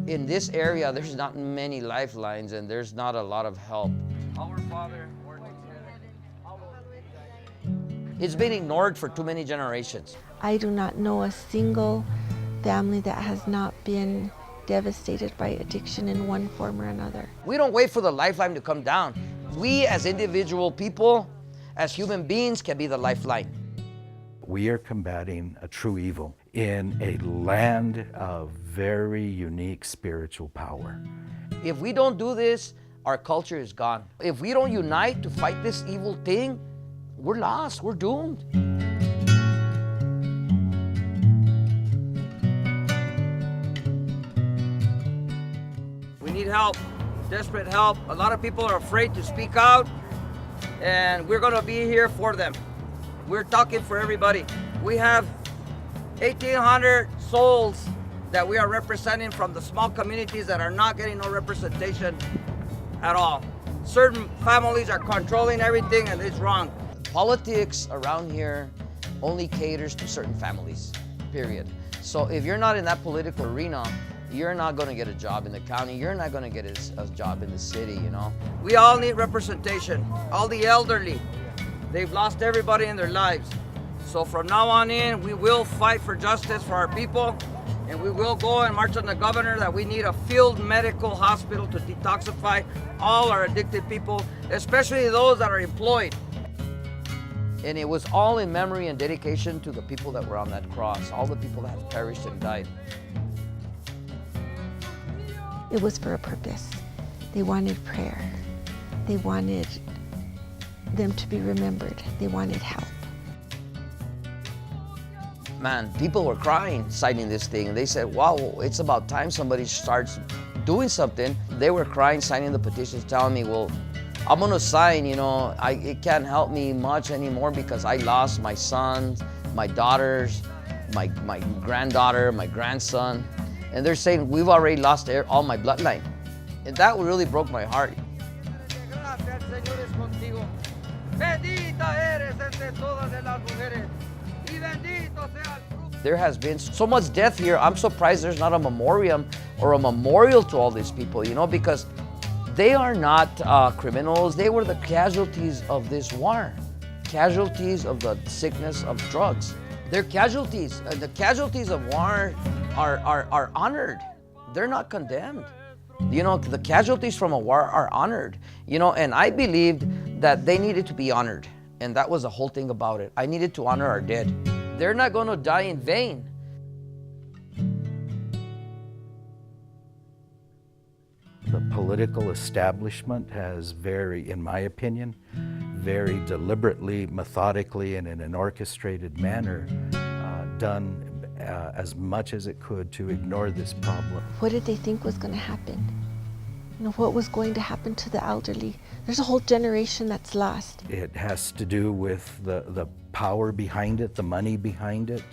In this area, there's not many lifelines and there's not a lot of help. Our Father, who art in heaven. It's been ignored for too many generations. I do not know a single family that has not been devastated by addiction in one form or another. We don't wait for the lifeline to come down. We as individual people, as human beings, can be the lifeline. We are combating a true evil in a land of very unique spiritual power. If we don't do this, our culture is gone. If we don't unite to fight this evil thing, we're lost, we're doomed. We need help, desperate help. A lot of people are afraid to speak out, and we're gonna be here for them. We're talking for everybody. We have 1,800 souls that we are representing from the small communities that are not getting no representation at all. Certain families are controlling everything, and it's wrong. Politics around here only caters to certain families, period. So if you're not in that political arena, you're not gonna get a job in the county, you're not gonna get a job in the city, you know? We all need representation, all the elderly. They've lost everybody in their lives. So from now on in, we will fight for justice for our people, and we will go and march on the governor that we need a field medical hospital to detoxify all our addicted people, especially those that are employed. And it was all in memory and dedication to the people that were on that cross, all the people that have perished and died. It was for a purpose. They wanted prayer. They wanted them to be remembered. They wanted help. Man, people were crying signing this thing, and they said, wow, it's about time somebody starts doing something. They were crying signing the petitions, telling me, well, I'm gonna sign, you know, it can't help me much anymore because I lost my sons, my daughters, my granddaughter, my grandson. And they're saying, we've already lost all my bloodline. And that really broke my heart. There has been so much death here. I'm surprised there's not a memoriam or a memorial to all these people, you know, because they are not criminals. They were the casualties of this war, casualties of the sickness of drugs. They're casualties. The casualties of war are honored. They're not condemned. You know, the casualties from a war are honored, you know, and I believed that they needed to be honored. And that was the whole thing about it. I needed to honor our dead. They're not going to die in vain. The political establishment has in my opinion, very deliberately, methodically, and in an orchestrated manner done as much as it could to ignore this problem. What did they think was going to happen? You know, what was going to happen to the elderly? There's a whole generation that's lost. It has to do with the power behind it, the money behind it,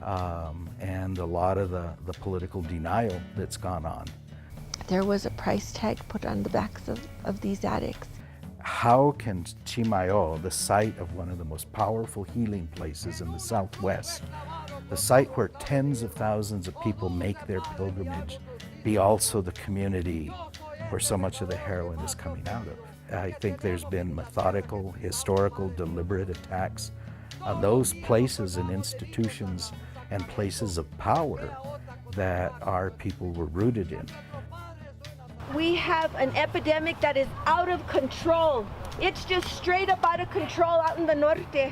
and a lot of the political denial that's gone on. There was a price tag put on the backs of these addicts. How can Chimayo, the site of one of the most powerful healing places in the Southwest, the site where tens of thousands of people make their pilgrimage, be also the community where so much of the heroin is coming out of? I think there's been methodical, historical, deliberate attacks on those places and institutions and places of power that our people were rooted in. We have an epidemic that is out of control. It's just straight up out of control out in the norte.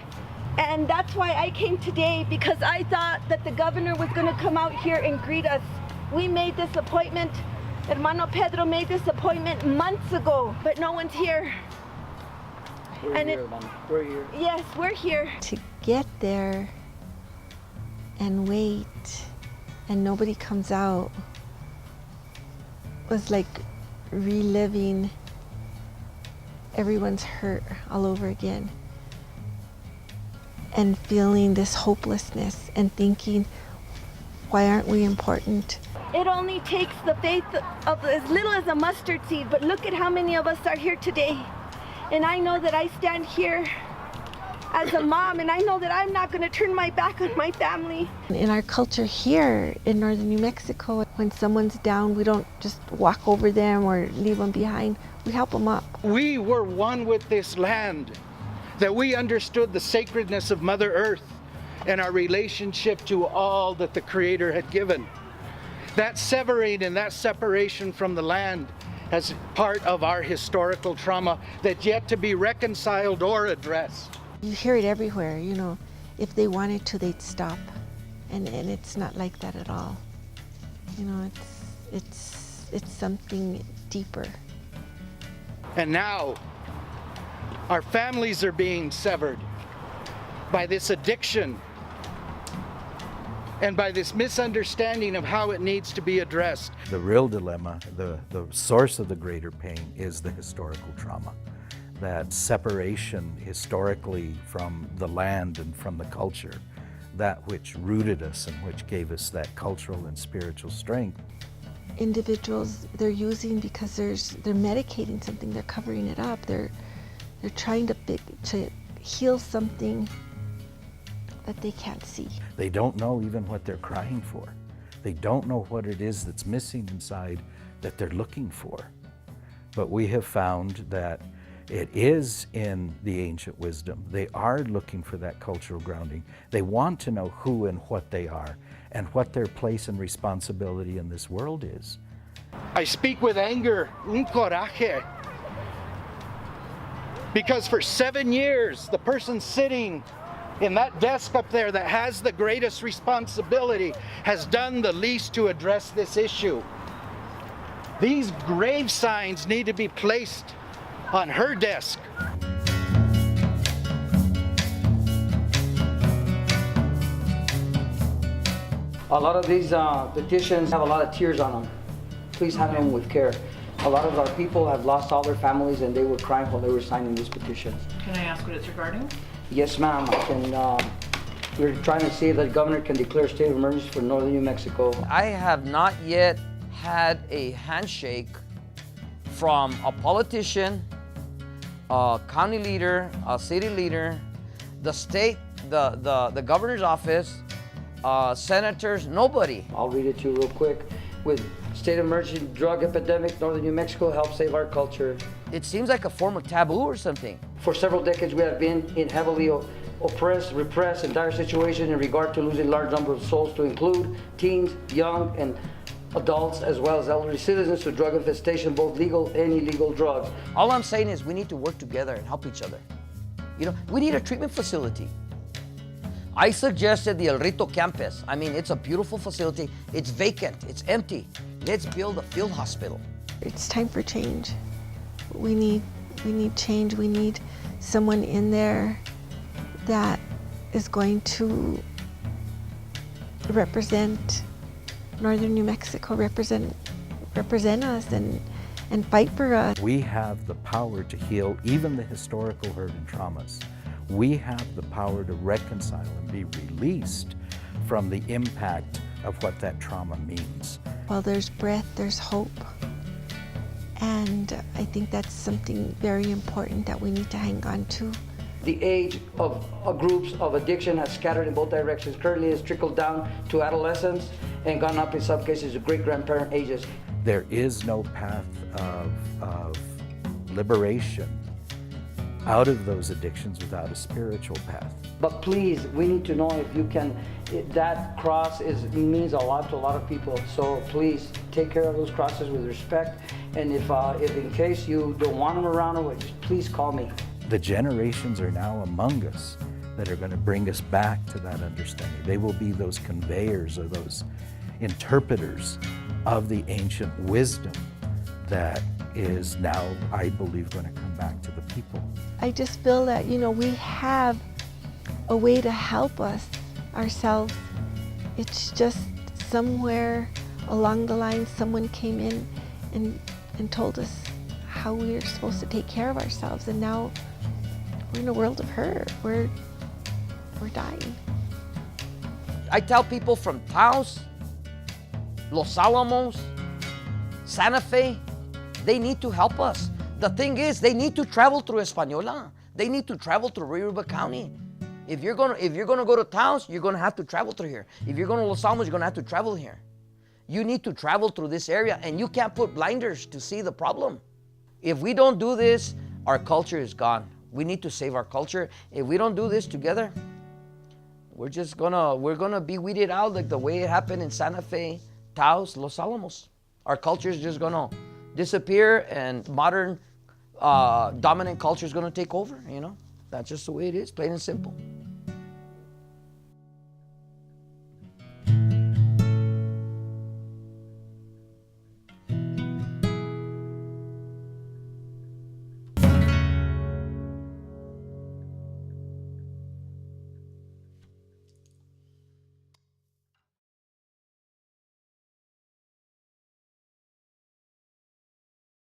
And that's why I came today, because I thought that the governor was going to come out here and greet us. We made this appointment. Hermano Pedro made this appointment months ago, but no one's here. We're here. Yes, we're here. To get there and wait and nobody comes out was like reliving everyone's hurt all over again and feeling this hopelessness and thinking, why aren't we important? It only takes the faith of as little as a mustard seed, but look at how many of us are here today. And I know that I stand here as a mom, and I know that I'm not going to turn my back on my family. In our culture here in northern New Mexico, when someone's down, we don't just walk over them or leave them behind. We help them up. We were one with this land, that we understood the sacredness of Mother Earth and our relationship to all that the Creator had given. That severing and that separation from the land as part of our historical trauma that's yet to be reconciled or addressed. You hear it everywhere, you know. If they wanted to, they'd stop. And it's not like that at all. You know, it's something deeper. And now, our families are being severed by this addiction and by this misunderstanding of how it needs to be addressed. The real dilemma, the source of the greater pain, is the historical trauma. That separation historically from the land and from the culture, that which rooted us and which gave us that cultural and spiritual strength. Individuals, they're using because they're medicating something, they're covering it up, they're trying to heal something that they can't see. They don't know even what they're crying for. They don't know what it is that's missing inside that they're looking for. But we have found that it is in the ancient wisdom. They are looking for that cultural grounding. They want to know who and what they are and what their place and responsibility in this world is. I speak with anger, un coraje, because for 7 years, the person sitting in that desk up there that has the greatest responsibility has done the least to address this issue. These grave signs need to be placed on her desk. A lot of these petitions have a lot of tears on them. Please handle them with care. A lot of our people have lost all their families and they were crying while they were signing these petitions. Can I ask what it's regarding? Yes, ma'am. We're trying to see if the governor can declare a state of emergency for northern New Mexico. I have not yet had a handshake from a politician, a county leader, a city leader, the state, the governor's office, senators, nobody. I'll read it to you real quick. With state of emergency drug epidemic, northern New Mexico, help save our culture. It seems like a form of taboo or something. For several decades, we have been in heavily oppressed, repressed, and dire situation in regard to losing large number of souls, to include teens, young, and adults, as well as elderly citizens, to drug infestation, both legal and illegal drugs. All I'm saying is we need to work together and help each other. You know, we need a treatment facility. I suggested the El Rito campus. I mean, it's a beautiful facility. It's vacant, it's empty. Let's build a field hospital. It's time for change. We need change. We need someone in there that is going to represent northern New Mexico, represent us and fight for us. We have the power to heal even the historical hurt and traumas. We have the power to reconcile and be released from the impact of what that trauma means. While there's breath, there's hope. And I think that's something very important that we need to hang on to. The age of groups of addiction has scattered in both directions. Currently, it's trickled down to adolescence and gone up in some cases to great-grandparent ages. There is no path of liberation out of those addictions without a spiritual path. But please, we need to know if you can, that cross means a lot to a lot of people. So please take care of those crosses with respect. And if in case you don't want them around, just please call me. The generations are now among us that are going to bring us back to that understanding. They will be those conveyors or those interpreters of the ancient wisdom that is now, I believe, going to come back to the people. I just feel that, you know, we have a way to help us ourselves. It's just somewhere along the line someone came in and told us how we are supposed to take care of ourselves, and now we're in a world of hurt. We're dying. I tell people from Taos, Los Alamos, Santa Fe, they need to help us. The thing is, they need to travel through Española. They need to travel through Rio River County. If you're gonna go to towns, you're gonna have to travel through here. If you're going to Los Alamos, you're gonna have to travel here. You need to travel through this area, and you can't put blinders to see the problem. If we don't do this, our culture is gone. We need to save our culture. If we don't do this together, we're gonna be weeded out like the way it happened in Santa Fe, Taos, Los Alamos. Our culture is just gonna disappear, and modern dominant culture is gonna take over. That's just the way it is, plain and simple.